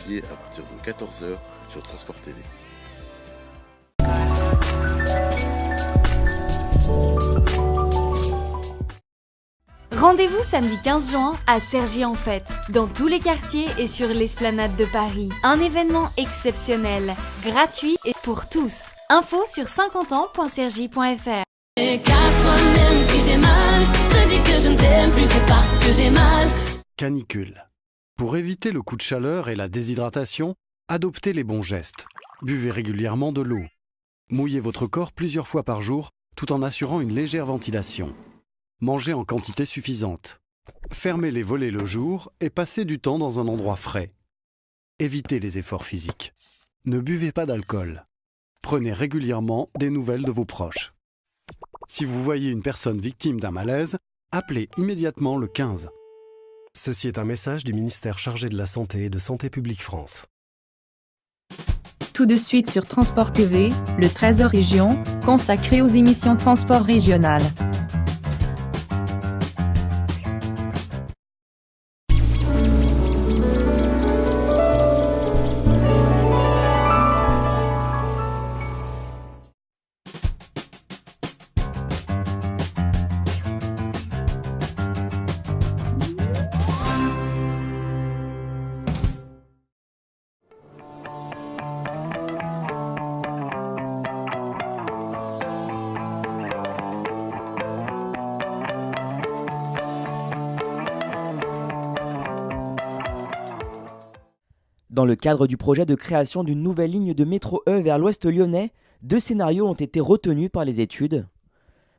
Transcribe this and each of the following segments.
juillet à partir de 14 h sur Transport TV. Rendez-vous samedi 15 juin à Cergy-en-Fête, dans tous les quartiers et sur l'esplanade de Paris. Un événement exceptionnel, gratuit et pour tous. Info sur 50ans.cergy.fr. Casse-toi-même si j'ai mal, si je te dis que je ne t'aime plus, c'est parce que j'ai mal. Canicule. Pour éviter le coup de chaleur et la déshydratation, adoptez les bons gestes. Buvez régulièrement de l'eau. Mouillez votre corps plusieurs fois par jour tout en assurant une légère ventilation. Mangez en quantité suffisante. Fermez les volets le jour et passez du temps dans un endroit frais. Évitez les efforts physiques. Ne buvez pas d'alcool. Prenez régulièrement des nouvelles de vos proches. Si vous voyez une personne victime d'un malaise, appelez immédiatement le 15. Ceci est un message du ministère chargé de la Santé et de Santé publique France. Tout de suite sur Transport TV, le Trésor Région, consacré aux émissions transport régional. Dans le cadre du projet de création d'une nouvelle ligne de métro E vers l'ouest lyonnais, 2 scénarios ont été retenus par les études.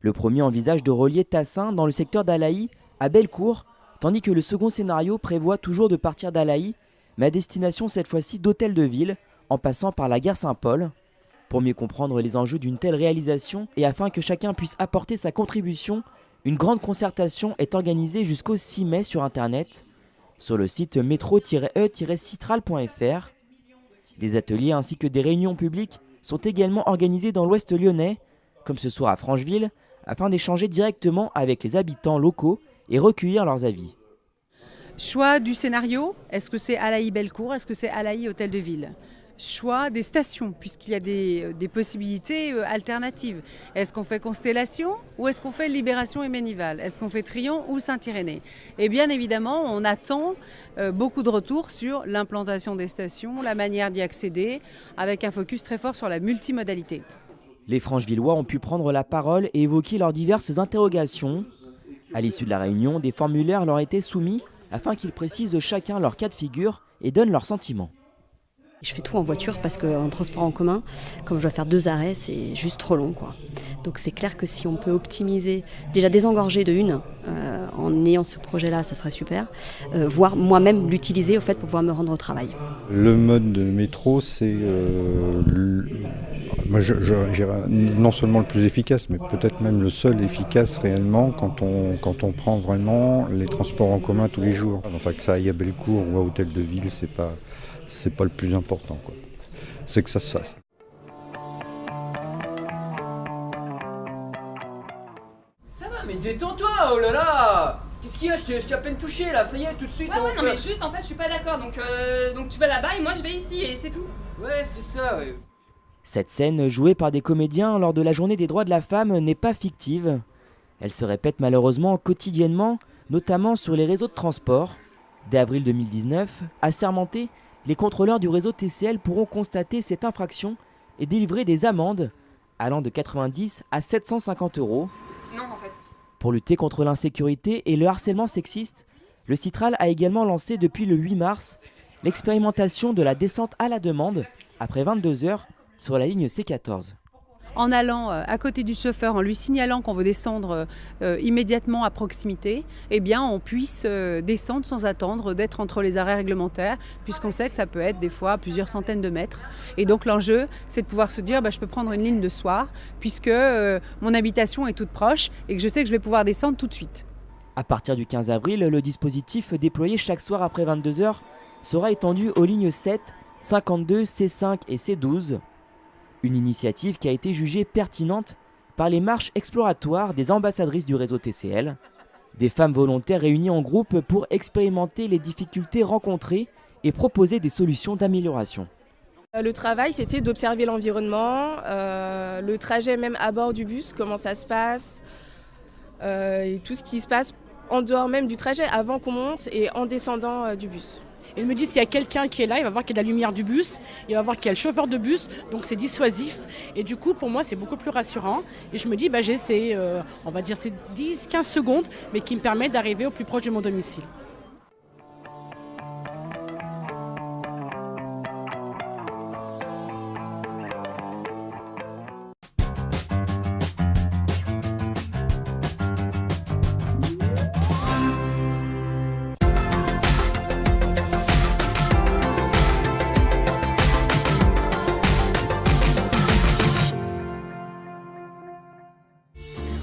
Le premier envisage de relier Tassin dans le secteur d'Alaï à Bellecour, tandis que le second scénario prévoit toujours de partir d'Alaï, mais à destination cette fois-ci d'Hôtel de Ville, en passant par la gare Saint-Paul. Pour mieux comprendre les enjeux d'une telle réalisation et afin que chacun puisse apporter sa contribution, une grande concertation est organisée jusqu'au 6 mai sur Internet. Sur le site métro-e-citral.fr. Des ateliers ainsi que des réunions publiques sont également organisés dans l'ouest lyonnais, comme ce soir à Francheville, afin d'échanger directement avec les habitants locaux et recueillir leurs avis. Choix du scénario, est-ce que c'est Alaï-Bellecour, est-ce que c'est Alaï-Hôtel de Ville ? Choix des stations, puisqu'il y a des possibilités alternatives. Est-ce qu'on fait Constellation ou est-ce qu'on fait Libération et Ménival ? Est-ce qu'on fait Trion ou Saint-Irénée ? Et bien évidemment, on attend beaucoup de retours sur l'implantation des stations, la manière d'y accéder, avec un focus très fort sur la multimodalité. Les Franchevillois ont pu prendre la parole et évoquer leurs diverses interrogations. À l'issue de la réunion, des formulaires leur étaient soumis afin qu'ils précisent chacun leur cas de figure et donnent leurs sentiments. Je fais tout en voiture parce qu'en transport en commun, comme je dois faire 2 arrêts, c'est juste trop long, quoi. Donc c'est clair que si on peut optimiser, déjà désengorger de une, en ayant ce projet-là, ça serait super. Voire moi-même l'utiliser au fait pour pouvoir me rendre au travail. Le mode de métro, c'est moi, non seulement le plus efficace, mais peut-être même le seul efficace réellement quand on prend vraiment les transports en commun tous les jours. Enfin que ça aille à Bellecour ou à Hôtel de Ville, c'est pas le plus important, quoi. C'est que ça se fasse. Ça va, mais détends-toi, oh là là! Qu'est-ce qu'il y a? Je t'ai à peine touché là, ça y est, tout de suite. Ouais, non, mais juste en fait, je suis pas d'accord. Donc tu vas là-bas et moi je vais ici et c'est tout. Ouais, c'est ça, ouais. Cette scène, jouée par des comédiens lors de la journée des droits de la femme, n'est pas fictive. Elle se répète malheureusement quotidiennement, notamment sur les réseaux de transport. Dès avril 2019, assermentés, les contrôleurs du réseau TCL pourront constater cette infraction et délivrer des amendes allant de 90 à 750 €. Non, en fait. Pour lutter contre l'insécurité et le harcèlement sexiste, le Citral a également lancé depuis le 8 mars l'expérimentation de la descente à la demande après 22 heures sur la ligne C14. En allant à côté du chauffeur, en lui signalant qu'on veut descendre immédiatement à proximité, eh bien on puisse descendre sans attendre d'être entre les arrêts réglementaires, puisqu'on sait que ça peut être des fois plusieurs centaines de mètres. Et donc l'enjeu, c'est de pouvoir se dire je peux prendre une ligne de soir, puisque mon habitation est toute proche et que je sais que je vais pouvoir descendre tout de suite. À partir du 15 avril, le dispositif déployé chaque soir après 22 heures sera étendu aux lignes 7, 52, C5 et C12. Une initiative qui a été jugée pertinente par les marches exploratoires des ambassadrices du réseau TCL, des femmes volontaires réunies en groupe pour expérimenter les difficultés rencontrées et proposer des solutions d'amélioration. Le travail, c'était d'observer l'environnement, le trajet même à bord du bus, comment ça se passe, et tout ce qui se passe en dehors même du trajet, avant qu'on monte et en descendant du bus. Il me dit s'il y a quelqu'un qui est là, il va voir qu'il y a de la lumière du bus, il va voir qu'il y a le chauffeur de bus, donc c'est dissuasif. Et du coup, pour moi, c'est beaucoup plus rassurant. Et je me dis, j'ai ces, on va dire, ces 10-15 secondes, mais qui me permettent d'arriver au plus proche de mon domicile.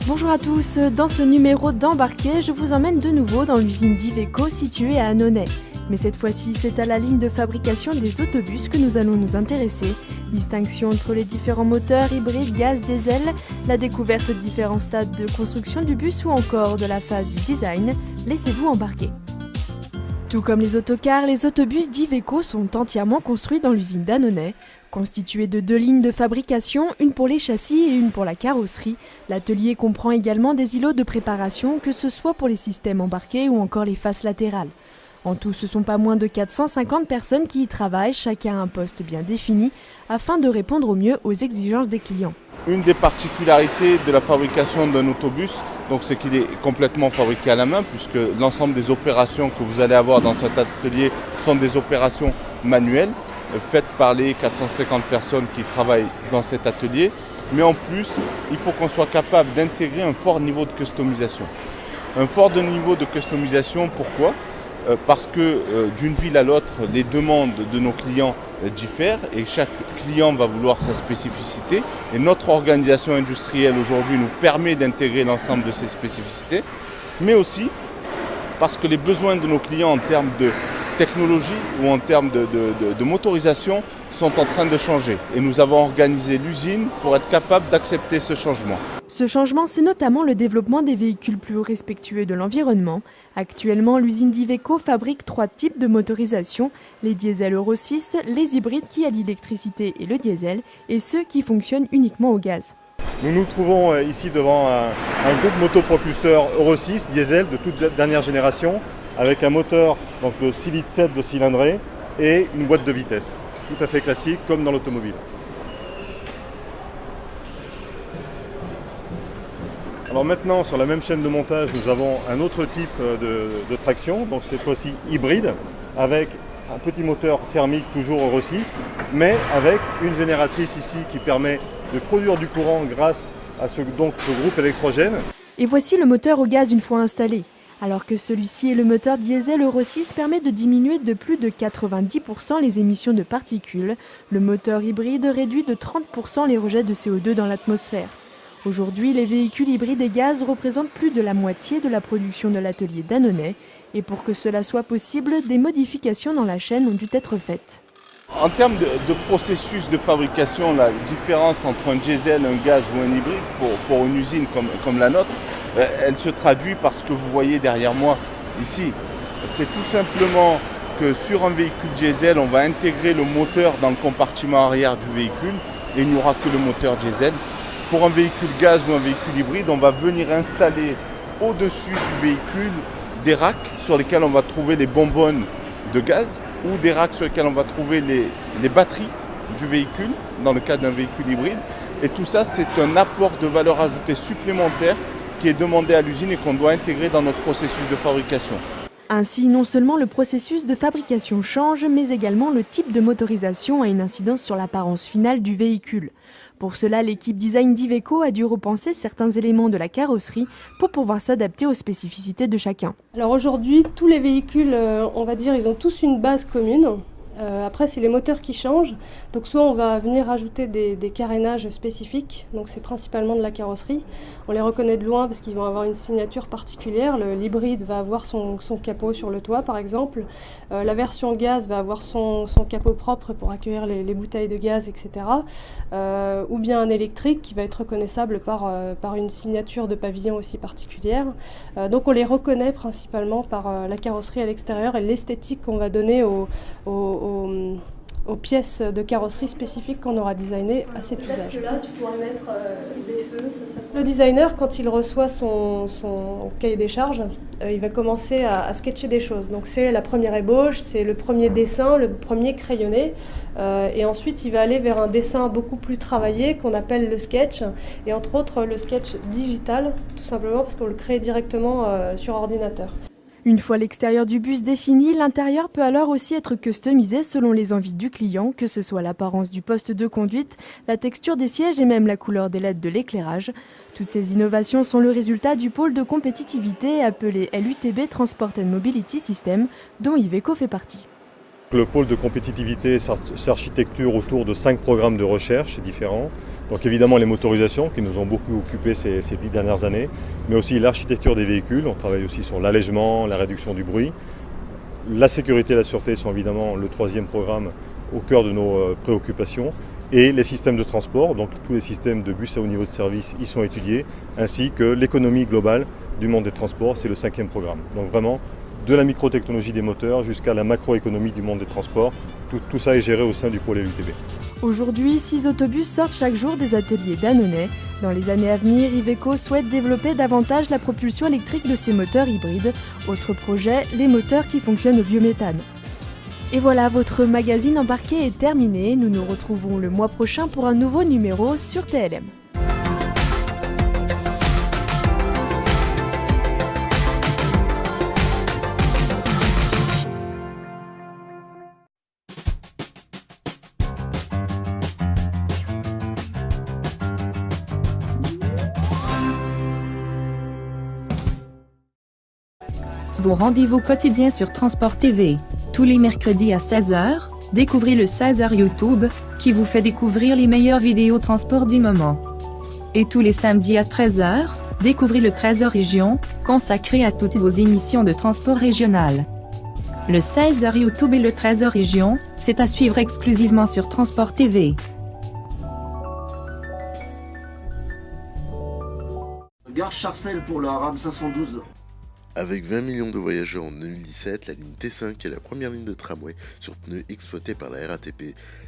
Bonjour à tous, dans ce numéro d'Embarqué, je vous emmène de nouveau dans l'usine d'Iveco située à Annonay. Mais cette fois-ci, c'est à la ligne de fabrication des autobus que nous allons nous intéresser. Distinction entre les différents moteurs, hybrides, gaz, diesel, la découverte de différents stades de construction du bus ou encore de la phase du design. Laissez-vous embarquer. Tout comme les autocars, les autobus d'Iveco sont entièrement construits dans l'usine d'Annonay. Constitué de 2 lignes de fabrication, une pour les châssis et une pour la carrosserie, l'atelier comprend également des îlots de préparation, que ce soit pour les systèmes embarqués ou encore les faces latérales. En tout, ce ne sont pas moins de 450 personnes qui y travaillent, chacun à un poste bien défini, afin de répondre au mieux aux exigences des clients. Une des particularités de la fabrication d'un autobus, c'est qu'il est complètement fabriqué à la main, puisque l'ensemble des opérations que vous allez avoir dans cet atelier sont des opérations manuelles, faites par les 450 personnes qui travaillent dans cet atelier. Mais en plus, il faut qu'on soit capable d'intégrer un fort niveau de customisation. Un fort niveau de customisation, pourquoi ? Parce que d'une ville à l'autre, les demandes de nos clients diffèrent et chaque client va vouloir sa spécificité. Et notre organisation industrielle aujourd'hui nous permet d'intégrer l'ensemble de ces spécificités, mais aussi parce que les besoins de nos clients en termes de technologie ou en termes de motorisation sont en train de changer. Et nous avons organisé l'usine pour être capable d'accepter ce changement. Ce changement, c'est notamment le développement des véhicules plus respectueux de l'environnement. Actuellement, l'usine d'Iveco fabrique 3 types de motorisation, les diesels Euro 6, les hybrides qui allient l'électricité et le diesel, et ceux qui fonctionnent uniquement au gaz. Nous nous trouvons ici devant un groupe motopropulseur Euro 6 diesel de toute dernière génération, avec un moteur de 6 litres 7 de cylindrée et une boîte de vitesse, tout à fait classique comme dans l'automobile. Alors maintenant, sur la même chaîne de montage, nous avons un autre type de traction, donc cette fois-ci hybride, avec un petit moteur thermique toujours Euro 6, mais avec une génératrice ici qui permet de produire du courant grâce à ce groupe électrogène. Et voici le moteur au gaz une fois installé. Alors que celui-ci et le moteur diesel Euro 6 permet de diminuer de plus de 90% les émissions de particules, le moteur hybride réduit de 30% les rejets de CO2 dans l'atmosphère. Aujourd'hui, les véhicules hybrides et gaz représentent plus de la moitié de la production de l'atelier d'Annonay. Et pour que cela soit possible, des modifications dans la chaîne ont dû être faites. En termes de processus de fabrication, la différence entre un diesel, un gaz ou un hybride pour une usine comme la nôtre, elle se traduit par ce que vous voyez derrière moi ici. C'est tout simplement que sur un véhicule diesel, on va intégrer le moteur dans le compartiment arrière du véhicule et il n'y aura que le moteur diesel. Pour un véhicule gaz ou un véhicule hybride, on va venir installer au-dessus du véhicule des racks sur lesquels on va trouver les bonbonnes de gaz ou des racks sur lesquels on va trouver les batteries du véhicule dans le cas d'un véhicule hybride. Et tout ça, c'est un apport de valeur ajoutée supplémentaire qui est demandé à l'usine et qu'on doit intégrer dans notre processus de fabrication. Ainsi, non seulement le processus de fabrication change, mais également le type de motorisation a une incidence sur l'apparence finale du véhicule. Pour cela, l'équipe design d'Iveco a dû repenser certains éléments de la carrosserie pour pouvoir s'adapter aux spécificités de chacun. Alors aujourd'hui, tous les véhicules, on va dire, ils ont tous une base commune. Après, c'est les moteurs qui changent. Donc soit on va venir rajouter des carénages spécifiques, donc c'est principalement de la carrosserie. On les reconnaît de loin parce qu'ils vont avoir une signature particulière. L'hybride va avoir son capot sur le toit par exemple. La version gaz va avoir son capot propre pour accueillir les bouteilles de gaz, etc. Ou bien un électrique qui va être reconnaissable par une signature de pavillon aussi particulière. Donc on les reconnaît principalement par la carrosserie à l'extérieur et l'esthétique qu'on va donner aux pièces de carrosserie spécifiques qu'on aura designées à cet usage. Là, tu pourrais mettre des feux, Le designer, quand il reçoit son cahier des charges, il va commencer à sketcher des choses. Donc c'est la première ébauche, c'est le premier dessin, le premier crayonné. Et ensuite, il va aller vers un dessin beaucoup plus travaillé qu'on appelle le sketch. Et entre autres, le sketch digital, tout simplement parce qu'on le crée directement sur ordinateur. Une fois l'extérieur du bus défini, l'intérieur peut alors aussi être customisé selon les envies du client, que ce soit l'apparence du poste de conduite, la texture des sièges et même la couleur des LED de l'éclairage. Toutes ces innovations sont le résultat du pôle de compétitivité appelé LUTB Transport and Mobility System, dont Iveco fait partie. Le pôle de compétitivité s'architecture autour de 5 programmes de recherche différents. Donc évidemment les motorisations qui nous ont beaucoup occupé ces 10 dernières années, mais aussi l'architecture des véhicules. On travaille aussi sur l'allègement, la réduction du bruit. La sécurité et la sûreté sont évidemment le 3e programme au cœur de nos préoccupations. Et les systèmes de transport, donc tous les systèmes de bus à haut niveau de service y sont étudiés, ainsi que l'économie globale du monde des transports, c'est le 5e programme. Donc vraiment, de la microtechnologie des moteurs jusqu'à la macroéconomie du monde des transports. Tout ça est géré au sein du pôle LUTB. Aujourd'hui, 6 autobus sortent chaque jour des ateliers d'Annonay. Dans les années à venir, Iveco souhaite développer davantage la propulsion électrique de ses moteurs hybrides. Autre projet, les moteurs qui fonctionnent au biométhane. Et voilà, votre magazine embarqué est terminé. Nous nous retrouvons le mois prochain pour un nouveau numéro sur TLM. Vos rendez-vous quotidiens sur Transport TV. Tous les mercredis à 16h, découvrez le 16h YouTube, qui vous fait découvrir les meilleures vidéos transport du moment. Et tous les samedis à 13h, découvrez le 13h Région, consacré à toutes vos émissions de transport régional. Le 16h YouTube et le 13h Région, c'est à suivre exclusivement sur Transport TV. Gare Charcel pour la rame 512. Avec 20 millions de voyageurs en 2017, la ligne T5 est la première ligne de tramway sur pneus exploitée par la RATP.